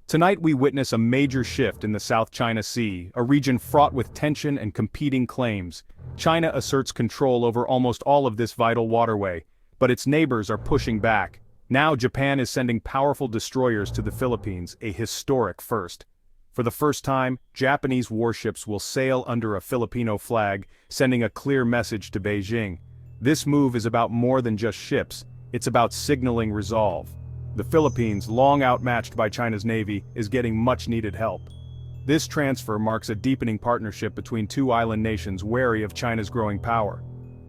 Tonight we witness a major shift in the South China Sea, a region fraught with tension and competing claims. China asserts control over almost all of this vital waterway, but its neighbors are pushing back. Now Japan is sending powerful destroyers to the Philippines, a historic first. For the first time, Japanese warships will sail under a Filipino flag, sending a clear message to Beijing. This move is about more than just ships, it's about signaling resolve. The Philippines, long outmatched by China's navy, is getting much-needed help. This transfer marks a deepening partnership between two island nations wary of China's growing power.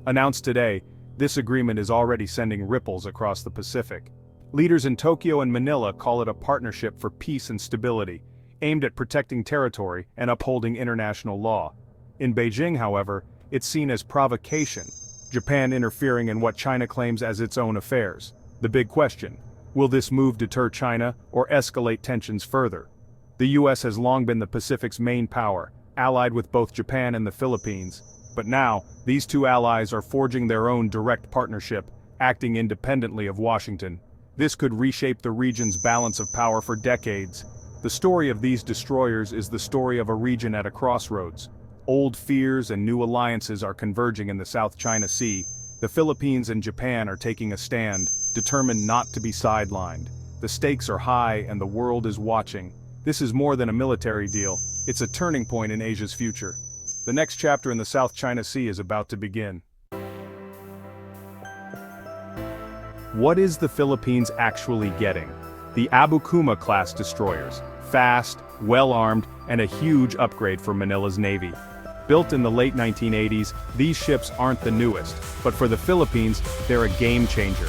Announced today, this agreement is already sending ripples across the Pacific. Leaders in Tokyo and Manila call it a partnership for peace and stability, aimed at protecting territory and upholding international law. In Beijing, however, it's seen as provocation, Japan interfering in what China claims as its own affairs. The big question: will this move deter China or escalate tensions further? The US has long been the Pacific's main power, allied with both Japan and the Philippines. But now, these two allies are forging their own direct partnership, acting independently of Washington. This could reshape the region's balance of power for decades. The story of these destroyers is the story of a region at a crossroads. Old fears and new alliances are converging in the South China Sea. The Philippines and Japan are taking a stand, determined not to be sidelined. The stakes are high and the world is watching. This is more than a military deal, it's a turning point in Asia's future. The next chapter in the South China Sea is about to begin. What is the Philippines actually getting? The Abu Kuma class destroyers, fast, well-armed, and a huge upgrade for Manila's navy. Built in the late 1980s, these ships aren't the newest, but for the Philippines, they're a game changer.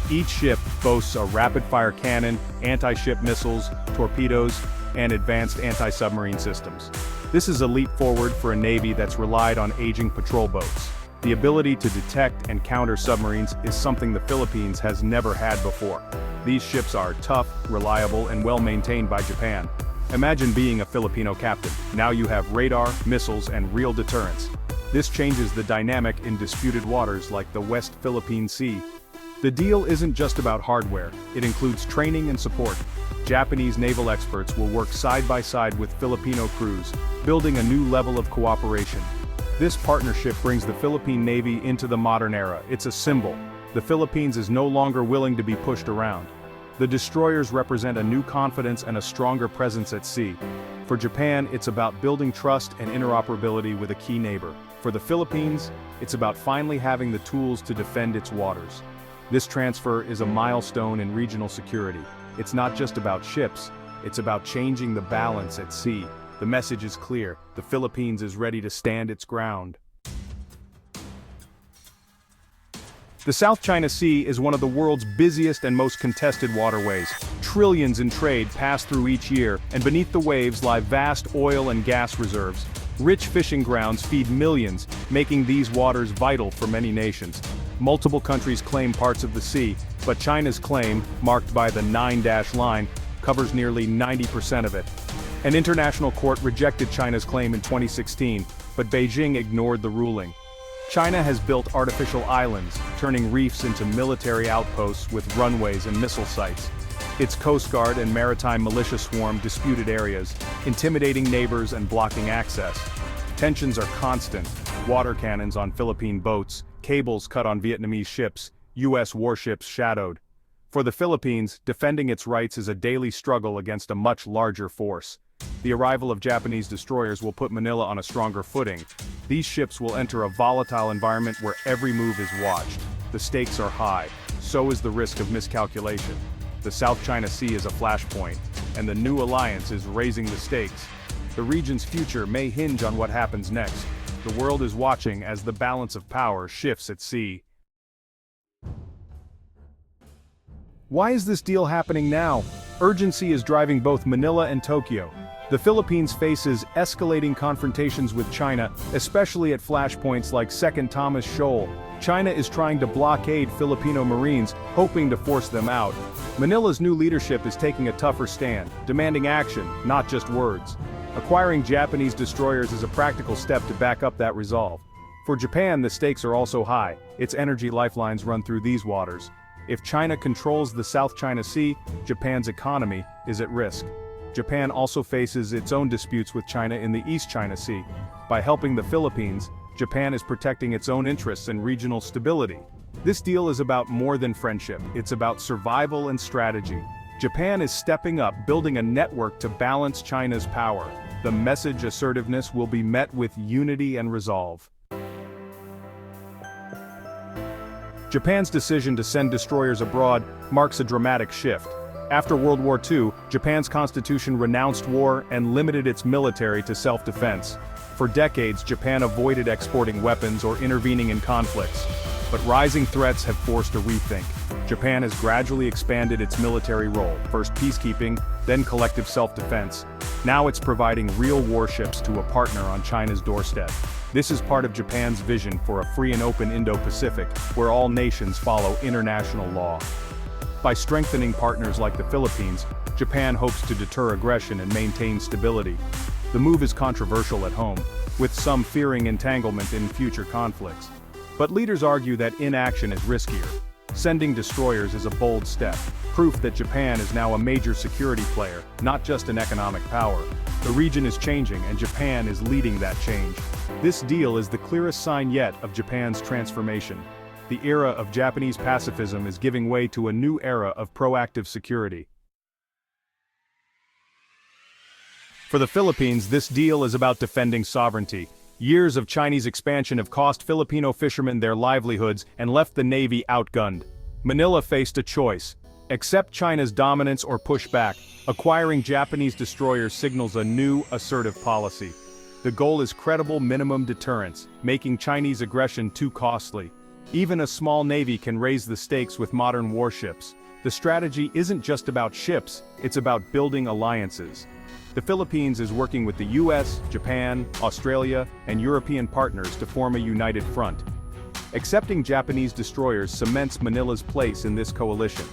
Each ship boasts a rapid-fire cannon, anti-ship missiles, torpedoes, and advanced anti-submarine systems. This is a leap forward for a navy that's relied on aging patrol boats. The ability to detect and counter submarines is something the Philippines has never had before. These ships are tough, reliable, and well-maintained by Japan. Imagine being a Filipino captain. Now you have radar, missiles, and real deterrence. This changes the dynamic in disputed waters like the West Philippine Sea. The deal isn't just about hardware, it includes training and support. Japanese naval experts will work side by side with Filipino crews, building a new level of cooperation. This partnership brings the Philippine Navy into the modern era. It's a symbol. The Philippines is no longer willing to be pushed around. The destroyers represent a new confidence and a stronger presence at sea. For Japan, it's about building trust and interoperability with a key neighbor. For the Philippines, it's about finally having the tools to defend its waters. This transfer is a milestone in regional security. It's not just about ships, it's about changing the balance at sea. The message is clear: the Philippines is ready to stand its ground. The South China Sea is one of the world's busiest and most contested waterways. Trillions in trade pass through each year, and beneath the waves lie vast oil and gas reserves. Rich fishing grounds feed millions, making these waters vital for many nations. Multiple countries claim parts of the sea, but China's claim, marked by the 9-dash line, covers nearly 90% of it. An international court rejected China's claim in 2016, but Beijing ignored the ruling. China has built artificial islands, turning reefs into military outposts with runways and missile sites. Its Coast Guard and maritime militia swarm disputed areas, intimidating neighbors and blocking access. Tensions are constant: water cannons on Philippine boats, cables cut on Vietnamese ships, US warships shadowed. For the Philippines, defending its rights is a daily struggle against a much larger force. The arrival of Japanese destroyers will put Manila on a stronger footing. These ships will enter a volatile environment where every move is watched. The stakes are high, so is the risk of miscalculation. The South China Sea is a flashpoint, and the new alliance is raising the stakes. The region's future may hinge on what happens next. The world is watching as the balance of power shifts at sea. Why is this deal happening now? Urgency is driving both Manila and Tokyo. The Philippines faces escalating confrontations with China, especially at flashpoints like Second Thomas Shoal. China is trying to blockade Filipino Marines, hoping to force them out. Manila's new leadership is taking a tougher stand, demanding action, not just words. Acquiring Japanese destroyers is a practical step to back up that resolve. For Japan, the stakes are also high. Its energy lifelines run through these waters. If China controls the South China Sea, Japan's economy is at risk. Japan also faces its own disputes with China in the East China Sea. By helping the Philippines, Japan is protecting its own interests and regional stability. This deal is about more than friendship, it's about survival and strategy. Japan is stepping up, building a network to balance China's power. The message assertiveness will be met with unity and resolve. Japan's decision to send destroyers abroad marks a dramatic shift. After World War II, Japan's constitution renounced war and limited its military to self-defense. For decades, Japan avoided exporting weapons or intervening in conflicts. But rising threats have forced a rethink. Japan has gradually expanded its military role, first peacekeeping, then collective self-defense. Now it's providing real warships to a partner on China's doorstep. This is part of Japan's vision for a free and open Indo-Pacific, where all nations follow international law. By strengthening partners like the Philippines, Japan hopes to deter aggression and maintain stability. The move is controversial at home, with some fearing entanglement in future conflicts. But leaders argue that inaction is riskier. Sending destroyers is a bold step, proof that Japan is now a major security player, not just an economic power. The region is changing and Japan is leading that change. This deal is the clearest sign yet of Japan's transformation. The era of Japanese pacifism is giving way to a new era of proactive security. For the Philippines, this deal is about defending sovereignty. Years of Chinese expansion have cost Filipino fishermen their livelihoods and left the Navy outgunned. Manila faced a choice: accept China's dominance or push back. Acquiring Japanese destroyers signals a new, assertive policy. The goal is credible minimum deterrence, making Chinese aggression too costly. Even a small navy can raise the stakes with modern warships. The strategy isn't just about ships, it's about building alliances. The Philippines is working with the US, Japan, Australia, and European partners to form a united front. Accepting Japanese destroyers cements Manila's place in this coalition.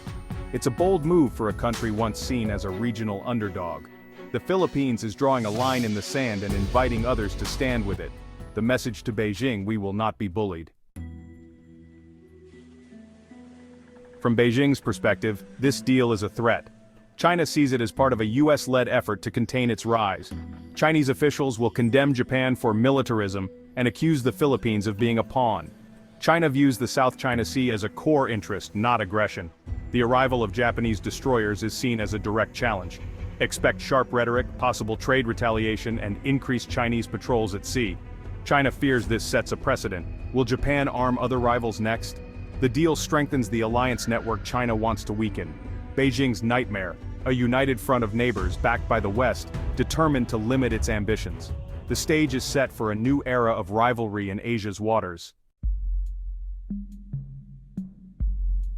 It's a bold move for a country once seen as a regional underdog. The Philippines is drawing a line in the sand and inviting others to stand with it. The message to Beijing: we will not be bullied. From Beijing's perspective, this deal is a threat. China sees it as part of a US-led effort to contain its rise. Chinese officials will condemn Japan for militarism and accuse the Philippines of being a pawn. China views the South China Sea as a core interest, not aggression. The arrival of Japanese destroyers is seen as a direct challenge. Expect sharp rhetoric, possible trade retaliation, and increased Chinese patrols at sea. China fears this sets a precedent. Will Japan arm other rivals next? The deal strengthens the alliance network China wants to weaken. Beijing's nightmare: a united front of neighbors backed by the West, determined to limit its ambitions. The stage is set for a new era of rivalry in Asia's waters.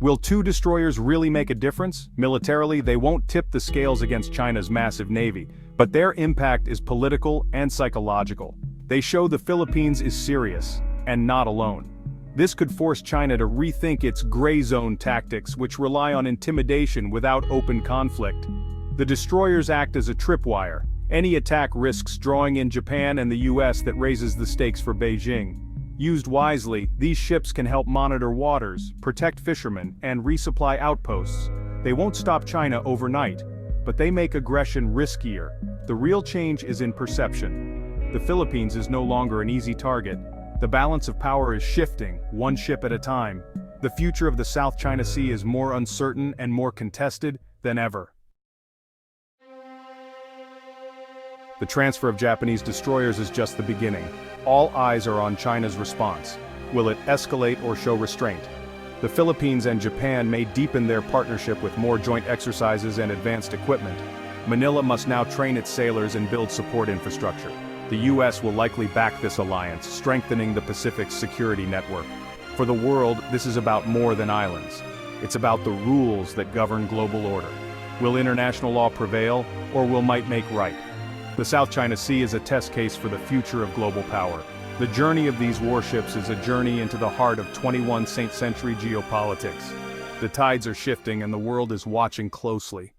Will two destroyers really make a difference? Militarily, they won't tip the scales against China's massive navy, but their impact is political and psychological. They show the Philippines is serious, and not alone. This could force China to rethink its gray zone tactics, which rely on intimidation without open conflict. The destroyers act as a tripwire. Any attack risks drawing in Japan and the US that raises the stakes for Beijing. Used wisely, these ships can help monitor waters, protect fishermen, and resupply outposts. They won't stop China overnight, but they make aggression riskier. The real change is in perception. The Philippines is no longer an easy target. The balance of power is shifting, one ship at a time. The future of the South China Sea is more uncertain and more contested than ever. The transfer of Japanese destroyers is just the beginning. All eyes are on China's response. Will it escalate or show restraint? The Philippines and Japan may deepen their partnership with more joint exercises and advanced equipment. Manila must now train its sailors and build support infrastructure. The US will likely back this alliance, strengthening the Pacific's security network. For the world, this is about more than islands. It's about the rules that govern global order. Will international law prevail, or will might make right? The South China Sea is a test case for the future of global power. The journey of these warships is a journey into the heart of 21st century geopolitics. The tides are shifting and the world is watching closely.